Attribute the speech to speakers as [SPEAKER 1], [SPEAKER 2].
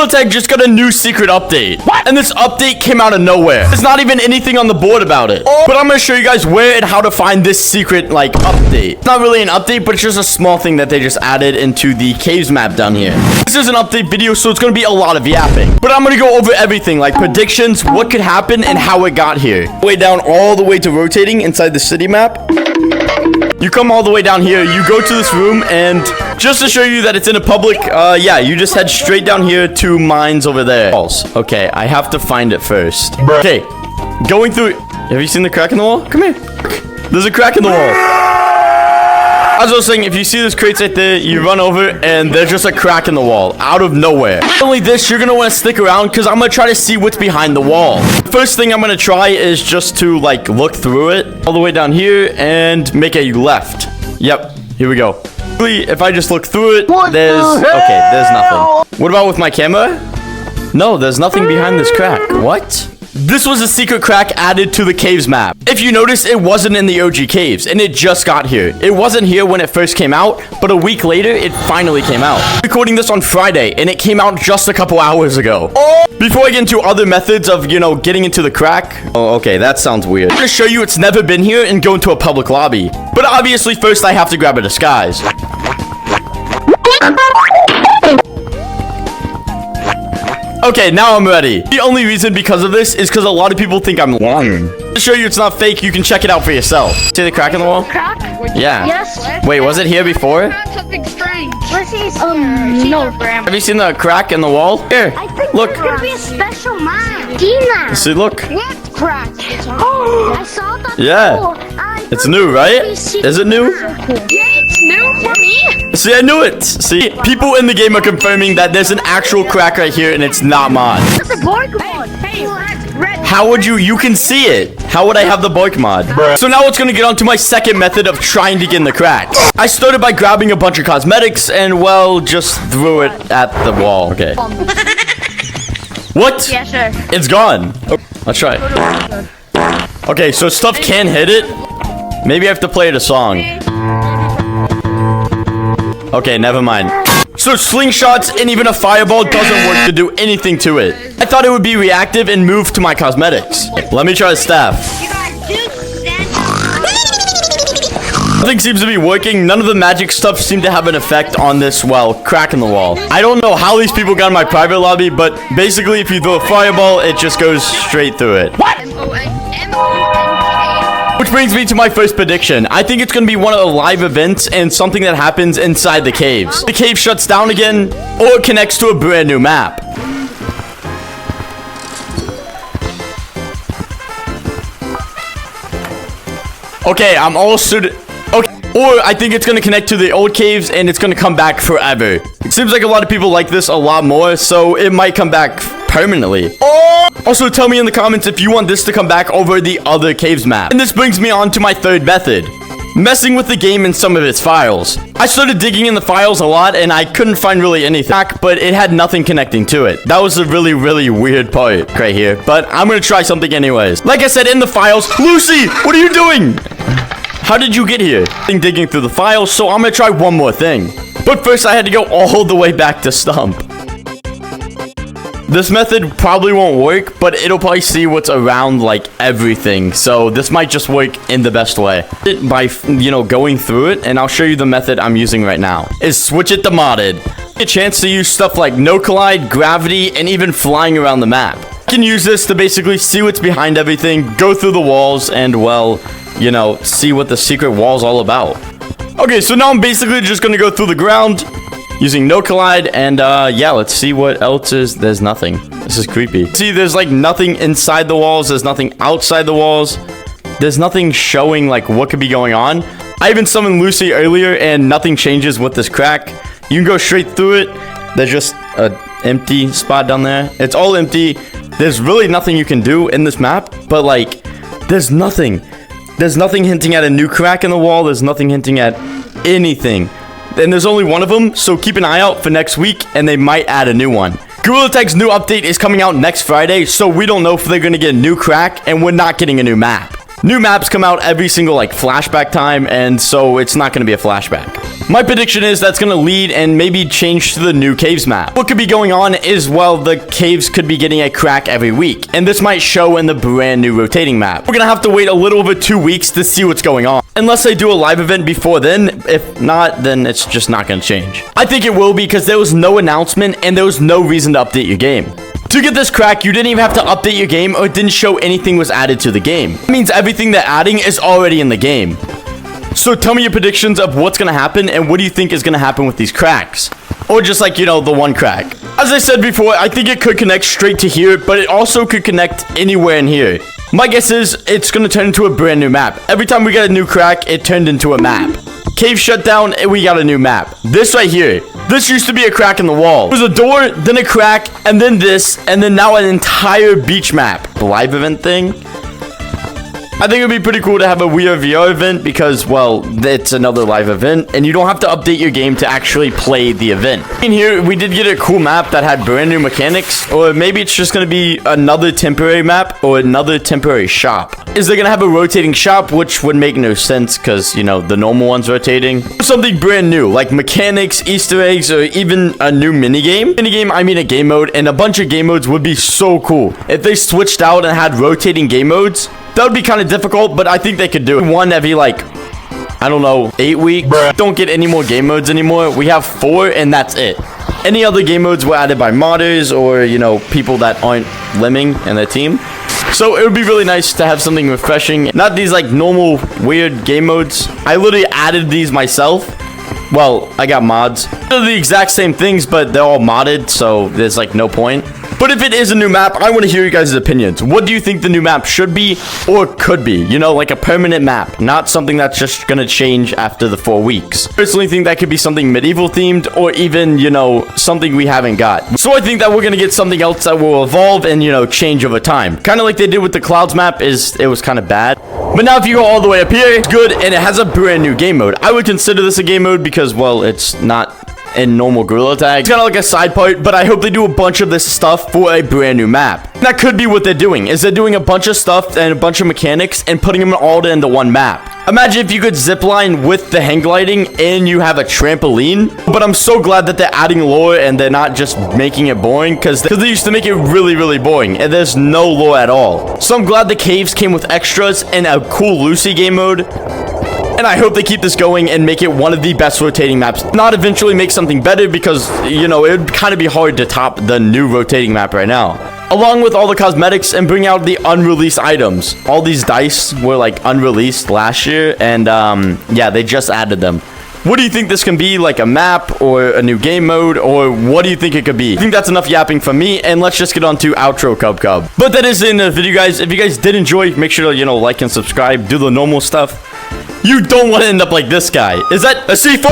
[SPEAKER 1] Gorilla Tag just got a new secret update. What? And this update came out of nowhere. There's not even anything on the board about it. But I'm gonna show you guys where and how to find this secret, like, update. It's not really an update, but it's just a small thing that they just added into the caves map down here. This is an update video, so it's gonna be a lot of yapping. But I'm gonna go over everything, like predictions, what could happen, and how it got here. Way down all the way to rotating inside the city map. You come all the way down here, you go to this room, and just to show you that it's in a public, yeah, you just head straight down here to mines over there. Okay, I have to find it first. Okay, going through... Have you seen the crack in the wall? Come here. There's a crack in the wall. As I was saying, if you see this crates right there, you run over, and there's just a crack in the wall, out of nowhere. Not only this, you're gonna want to stick around, because I'm gonna try to see what's behind the wall. First thing I'm gonna try is just to, like, look through it, all the way down here, and make a left. Yep, here we go. If I just look through it, there's nothing. What about with my camera? No, there's nothing behind this crack. What? This was a secret crack added to the caves map. If you notice, it wasn't in the OG caves, and it just got here. It wasn't here when it first came out, but a week later, it finally came out. I'm recording this on Friday, and it came out just a couple hours ago. Before I get into other methods of, you know, getting into the crack. Oh, okay, that sounds weird. I'm gonna show you it's never been here and go into a public lobby. But obviously, first I have to grab a disguise. Okay, now I'm ready. The only reason because of this is because a lot of people think I'm lying. To show you it's not fake, you can check it out for yourself. See the crack in the wall?
[SPEAKER 2] Crack?
[SPEAKER 1] Yeah.
[SPEAKER 2] Yes.
[SPEAKER 1] Wait, was it here before?
[SPEAKER 2] Something strange.
[SPEAKER 1] No. Have you seen the crack in the wall? Here, look.
[SPEAKER 2] There could be a special mine. Dina.
[SPEAKER 1] See, look.
[SPEAKER 2] What crack? Oh, I saw that.
[SPEAKER 1] Yeah. It's new, right? Is it new?
[SPEAKER 2] Yeah, it's new for me.
[SPEAKER 1] See, I knew it. See, people in the game are confirming that there's an actual crack right here and it's not mod.
[SPEAKER 2] That's a Borg mod. Hey, red.
[SPEAKER 1] How would you can see it. How would I have the Borg mod? So now it's going to get on to my second method of trying to get in the crack. I started by grabbing a bunch of cosmetics and, well, just threw it at the wall. Okay. What?
[SPEAKER 2] Yeah, sure.
[SPEAKER 1] It's gone. Oh, let's try it. Okay, so stuff can hit it. Maybe I have to play it a song. Okay, never mind. So slingshots and even a fireball doesn't work to do anything to it. I thought it would be reactive and move to my cosmetics. Let me try the staff. Nothing seems to be working. None of the magic stuff seemed to have an effect on this, well, crack in the wall. I don't know how these people got in my private lobby, but basically if you throw a fireball, it just goes straight through it. What? Which brings me to my first prediction. I think it's going to be one of the live events and something that happens inside the caves. The cave shuts down again, or it connects to a brand new map. Okay, I'm all suited. Okay, or I think it's going to connect to the old caves and it's going to come back forever. It seems like a lot of people like this a lot more, so it might come back permanently. Also, tell me in the comments if you want this to come back over the other caves map. And this brings me on to my third method. Messing with the game in some of its files. I started digging in the files a lot and I couldn't find really anything, but it had nothing connecting to it. That was a really, really weird part right here, but I'm gonna try something anyways. Like I said, in the files, Lucy, what are you doing? How did you get here? I'm digging through the files, so I'm gonna try one more thing. But first I had to go all the way back to Stump. This method probably won't work, but it'll probably see what's around, like, everything. So this might just work in the best way. By, you know, going through it, and I'll show you the method I'm using right now. Is switch it to modded. A chance to use stuff like no collide, gravity, and even flying around the map. You can use this to basically see what's behind everything, go through the walls, and, well, you know, see what the secret wall's all about. Okay, so now I'm basically just gonna go through the ground using no collide, and yeah, let's see what else is. There's nothing. This is creepy. See, there's like nothing inside the walls. There's nothing outside the walls. There's nothing showing like what could be going on. I even summoned Lucy earlier and nothing changes with this crack. You can go straight through it. There's just an empty spot down there. It's all empty. There's really nothing you can do in this map, but like, there's nothing. There's nothing hinting at a new crack in the wall. There's nothing hinting at anything. And there's only one of them, so keep an eye out for next week, and they might add a new one. Gorilla Tag's new update is coming out next Friday, so we don't know if they're gonna get a new crack, and we're not getting a new map. New maps come out every single, like, flashback time, and so it's not gonna be a flashback. My prediction is that's gonna lead and maybe change to the new caves map. What could be going on is, well, the caves could be getting a crack every week, and this might show in the brand new rotating map. We're gonna have to wait a little over 2 weeks to see what's going on. Unless they do a live event before then. If not, then it's just not gonna change. I think it will, because there was no announcement and there was no reason to update your game. To get this crack, you didn't even have to update your game, or it didn't show anything was added to the game. It means everything they're adding is already in the game. So tell me your predictions of what's gonna happen, and what do you think is gonna happen with these cracks? Or just like, you know, the one crack. As I said before, I think it could connect straight to here, but it also could connect anywhere in here. My guess is it's gonna turn into a brand new map. Every time we get a new crack, it turned into a map. Cave shut down, and we got a new map. This right here. This used to be a crack in the wall. It was a door, then a crack, and then this, and then now an entire beach map. The live event thing. I think it would be pretty cool to have a We Are VR event because, well, it's another live event, and you don't have to update your game to actually play the event. In here, we did get a cool map that had brand new mechanics, or maybe it's just going to be another temporary map or another temporary shop. Is they going to have a rotating shop, which would make no sense because, you know, the normal one's rotating. Something brand new, like mechanics, Easter eggs, or even a new minigame. Minigame, I mean a game mode, and a bunch of game modes would be so cool. If they switched out and had rotating game modes, that would be kind of difficult, but I think they could do it. One every, like, I don't know, 8 weeks. Don't get any more game modes anymore. We have 4, and that's it. Any other game modes were added by modders or, you know, people that aren't lemming in their team. So it would be really nice to have something refreshing. Not these, like, normal, weird game modes. I literally added these myself. Well, I got mods. They're the exact same things, but they're all modded, so there's, like, no point. But if it is a new map, I want to hear you guys' opinions. What do you think the new map should be or could be? You know, like a permanent map, not something that's just going to change after the 4 weeks. I personally think that could be something medieval themed or even, you know, something we haven't got. So I think that we're going to get something else that will evolve and, you know, change over time. Kind of like they did with the Clouds map. It was kind of bad. But now if you go all the way up here, it's good, and it has a brand new game mode. I would consider this a game mode because, well, it's not in normal gorilla tag. It's kind of like a side part, but I hope they do a bunch of this stuff for a brand new map. That could be what they're doing, is they're doing a bunch of stuff and a bunch of mechanics and putting them all into one map. Imagine if you could zipline with the hang gliding and you have a trampoline. But I'm so glad that they're adding lore and they're not just making it boring, because they used to make it really, really boring, and there's no lore at all. So I'm glad the caves came with extras and a cool Lucy game mode. And I hope they keep this going and make it one of the best rotating maps. Not eventually make something better because, you know, it would kind of be hard to top the new rotating map right now. Along with all the cosmetics and bring out the unreleased items. All these dice were like unreleased last year, and yeah, they just added them. What do you think this can be? Like a map or a new game mode, or what do you think it could be? I think that's enough yapping from me, and let's just get on to outro Cub. But that is in the video, guys. If you guys did enjoy, make sure to, you know, like and subscribe, do the normal stuff. You don't want to end up like this guy. Is that a C4?